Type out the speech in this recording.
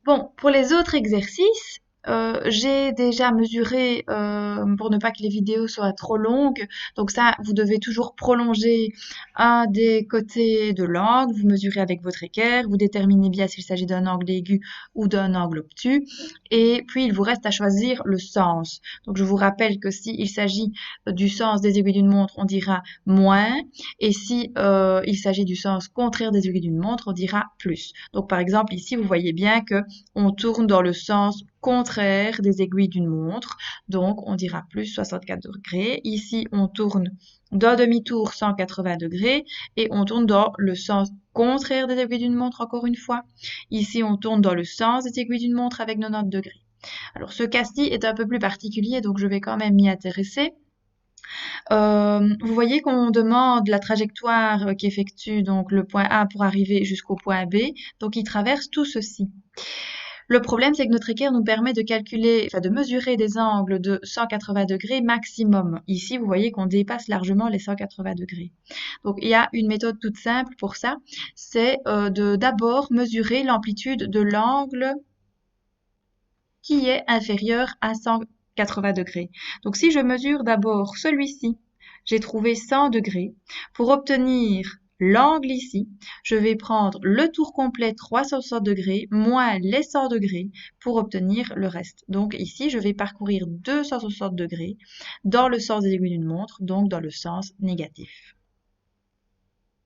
Bon, pour les autres exercices, j'ai déjà mesuré pour ne pas que les vidéos soient trop longues. Donc ça, vous devez toujours prolonger un des côtés de l'angle. Vous mesurez avec votre équerre. Vous déterminez bien s'il s'agit d'un angle aigu ou d'un angle obtus. Et puis, il vous reste à choisir le sens. Donc je vous rappelle que s'il s'agit du sens des aiguilles d'une montre, on dira moins. Et si il s'agit du sens contraire des aiguilles d'une montre, on dira plus. Donc par exemple, ici, vous voyez bien que on tourne dans le sens contraire des aiguilles d'une montre, donc on dira plus 64 degrés. Ici, on tourne d'un demi-tour 180 degrés et on tourne dans le sens contraire des aiguilles d'une montre encore une fois. Ici, on tourne dans le sens des aiguilles d'une montre avec 90 degrés. Alors ce cas-ci est un peu plus particulier, donc je vais quand même m'y intéresser. Vous voyez qu'on demande la trajectoire qu'effectue donc le point A pour arriver jusqu'au point B, donc il traverse tout ceci. Le problème, c'est que notre équerre nous permet de calculer, enfin de mesurer des angles de 180 degrés maximum. Ici, vous voyez qu'on dépasse largement les 180 degrés. Donc, il y a une méthode toute simple pour ça, c'est de d'abord mesurer l'amplitude de l'angle qui est inférieur à 180 degrés. Donc, si je mesure d'abord celui-ci, j'ai trouvé 100 degrés. Pour obtenir l'angle ici, je vais prendre le tour complet 360 degrés moins les 100 degrés pour obtenir le reste. Donc ici, je vais parcourir 260 degrés dans le sens des aiguilles d'une montre, donc dans le sens négatif.